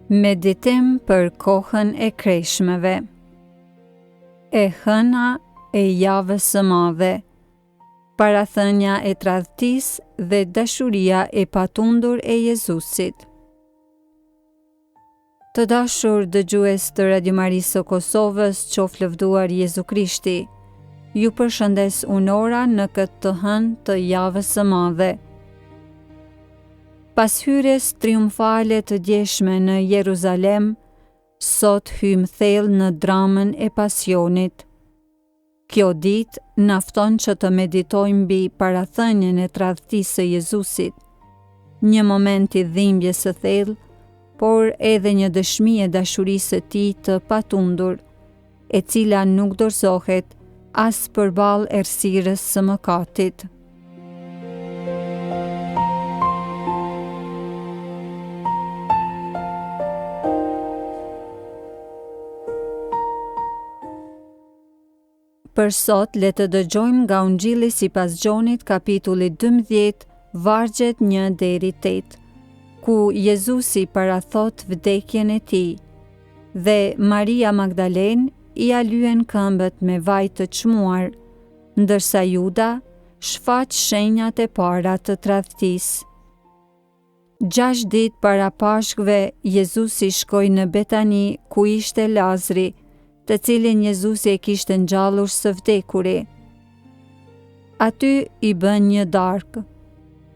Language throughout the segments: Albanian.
Meditim për kohën e kreshmeve. E hëna e javës së madhe, parathënia e tradhtisë dhe dashuria e patundur e Jezusit. Të dashur dëgjues të Radio Marisë së Kosovës, qoftë lëvduar Jezu Krishti, ju përshëndes unora në këtë të hënë të javës së madhe. Pas hyrjes triumfale të djeshme në Jeruzalem, sot hymë thellë në dramën e pasionit. Kjo ditë na fton që të meditojmë mbi parathënien e tradhtisë së Jezusit, një moment i dhimbjes së thellë, por edhe një dëshmi e dashurisë së tij të patundur, e cila nuk dorëzohet as përballë errësirës së mëkatit. Për sot, le të dëgjojmë nga Ungjilli sipas Gjonit, kapitulli 12, vargjet 1 deri 8, ku Jezusi parathot vdekjen e tij, dhe Maria Magdalene I lyen këmbët me vaj të çmuar, ndërsa Juda shfaq shenjat e para të tradhtisë. 6 ditë para Pashkëve, Jezusi shkoi në Betani, ku ishte Lazri, të cilin Jezusi e kishte ngjallur së vdekuri. Aty I bën një darkë.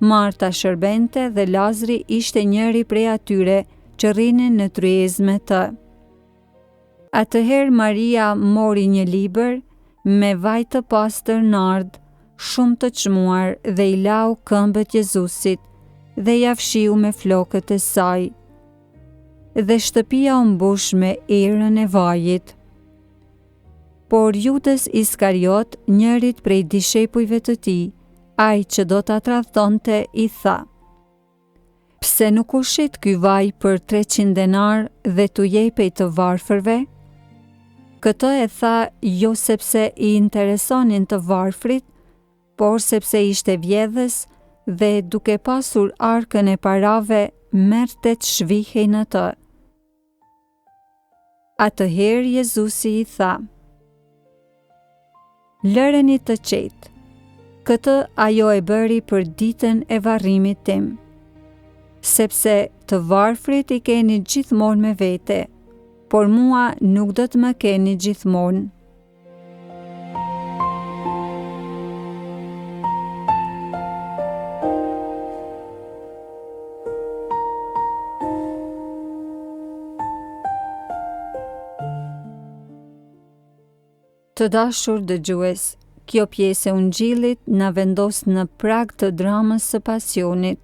Marta shërbente dhe Lazri ishte njëri prej atyre që rrinin në tryezë me të. Atëherë Maria mori një libër me vaj të pastër nard, shumë të çmuar, dhe I lau këmbët Jezusit dhe ja fshiu me flokët e saj. Dhe shtëpia u mbush me erën e vajit. Por Judas Iskariot, njërit prej dishepujve të tij, ai që do ta tradhtonte, I tha: "Pse nuk u shit ky vaj për 300 denar dhe t'u jepej të varfërve?" Këtë e tha jo sepse I interesonin të varfrit, por sepse ishte vjedhës dhe duke pasur arkën e parave, merrte të shvihej në të. Atëherë Jezusi I tha: "Lëreni të qetë, këtë ajo e bëri për ditën e varrimit tim, sepse të varfrit I keni gjithmonë me vete, por mua nuk do të më keni gjithmonë." Të dashur dëgjues, kjo pjesë e Ungjillit na vendos në prag të dramës së pasionit,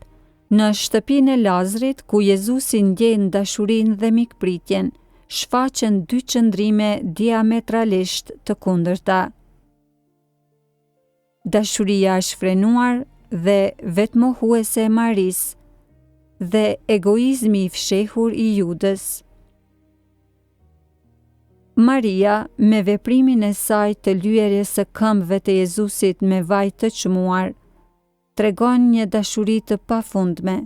në shtëpinë e Lazrit, ku Jezusi ndjen dashurinë dhe mikpritjen, shfaqen dy qëndrime diametralisht të kundërta. Dashuria e shfrenuar dhe vetmohuese e Marisë, dhe egoizmi I fshehur I Judës. Maria, me veprimin e saj të lyerjes së këmbëve të Jezusit me vaj të çmuar, tregon një dashuri të pafundme,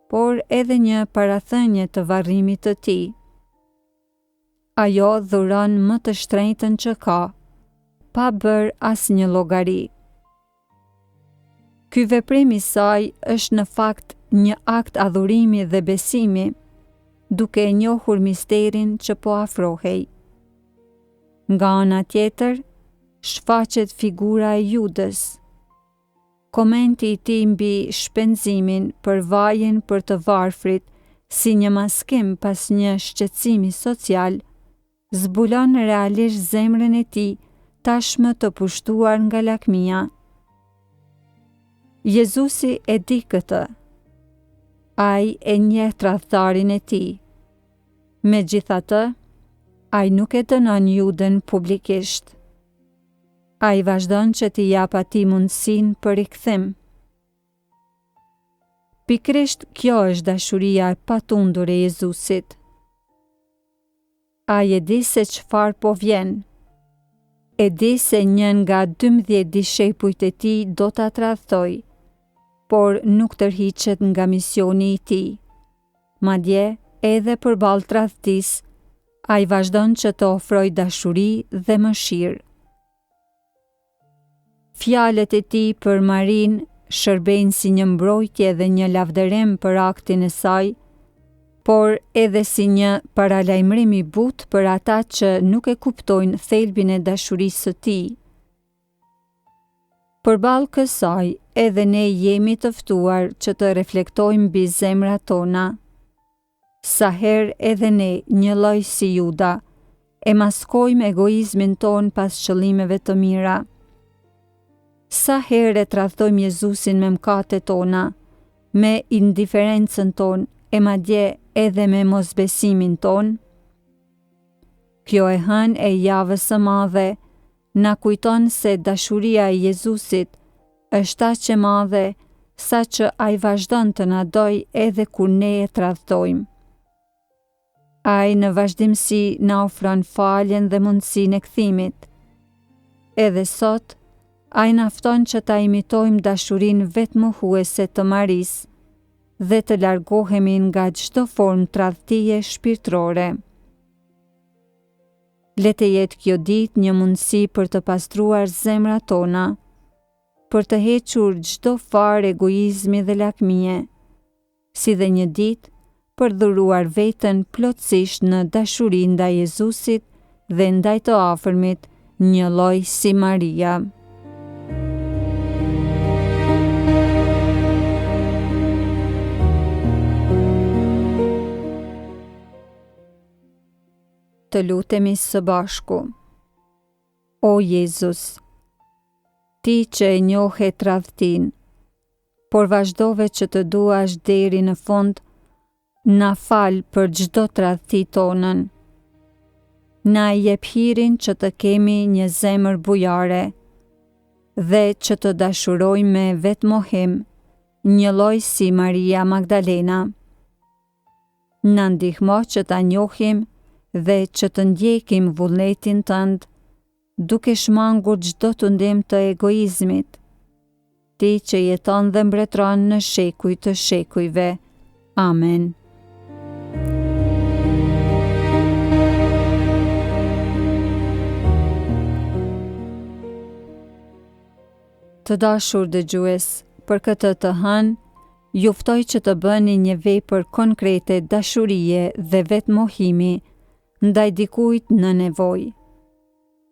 por edhe një parathënie të varrimit të tij. Ajo dhuron më të shtrenjtën që ka, pa bërë asnjë llogari. Ky veprim I saj është në fakt një akt adhurimi dhe besimi, duke e njohur misterin që po afrohej. Nga ana tjetër, shfaqet figura e Judës. Komenti I tij mbi shpenzimin për vajin për të varfrit, si një maskim pas një shqetësimi social, zbulon realisht zemrën e tij tashmë të pushtuar nga lakmia. Jezusi e di këtë. Ai e njeh tradhtarin e tij. Megjithatë, ai nuk e dënon Judën publikisht. Ai vazhdon që t'i jap atij mundësinë për rikthim. Pikërisht kjo është dashuria e patundur e Jezusit. Ai e di se çfarë po vjen. E di se një nga 12 dishepujt e tij do ta tradhtojë, por nuk tërhiqet nga misioni I tij. Madje edhe përballë tradhtisë, ai vazhdon që të ofrojë dashuri dhe mëshirë. Fjalët e tij për Marinë shërbejnë si një mbrojtje dhe një lavdërim për aktin e saj, por edhe si një paralajmërim i butë për ata që nuk e kuptojnë thelbin e dashurisë së tij. Përballë kësaj, edhe ne jemi të ftuar që të reflektojmë mbi zemrat tona. Sa herë edhe ne, një lloj si Juda, e maskojmë egoizmin ton pas qëllimeve të mira. Sa herë e tradhtojmë Jezusin me mëkatet tona, me indiferencën ton, e madje edhe me mosbesimin ton. Kjo e hënë e javës së madhe na kujton se dashuria e Jezusit është aq e madhe sa që ai vazhdon të na dojë edhe kur ne e tradhtojmë. Ai në vazhdimsi na ofron faljen dhe mundësinë e kthimit. Edhe sot, ai na fton që ta imitojmë dashurinë vetmohuese të Marisë dhe të largohemi nga çdo formë tradhtie shpirtërore. Le të jetë kjo ditë një mundësi për të pastruar zemrat tona, për të hequr çdo farë egoizmi dhe lakmie, si dhe një ditë për dhuruar veten plotësisht në dashuri ndaj Jezusit dhe ndaj të afërmit, një lloj si Maria. Të lutemi së bashku. O Jezus, ti që e njohe tradhtin, por vazhdove që të duash deri në fund, na fal për çdo tradhti tonën. Na jep hirin që të kemi një zemër bujare dhe që të dashurojmë me vetmohim, një lloj si Maria Magdalena. Na ndihmo që ta njohim dhe që të ndjekim vullnetin tënd, duke shmangur çdo tundim të egoizmit. Ti që jeton dhe mbretëron në shekuj të shekujve. Amen. Të dashur dëgjues, për këtë të hënë, ju ftoj që të bëni një vepër konkrete dashurie dhe vetmohimi ndaj dikujt në nevojë.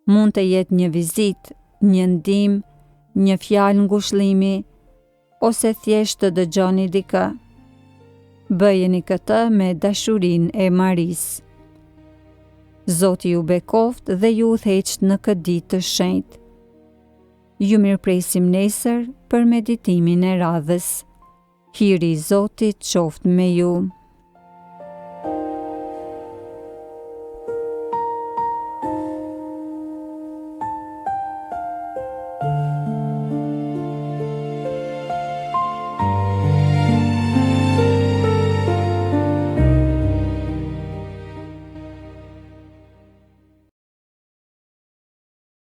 Mund të jetë një vizitë, një ndihmë, një fjalë ngushëllimi, ose thjesht të dëgjoni dikë. Bëjeni këtë me dashurinë e Marisë. Zoti ju bekoft dhe ju udhëheq në këtë ditë të shenjtë. Ju mirëpresim nesër për meditimin e radhës. Hiri i Zotit qoftë me ju.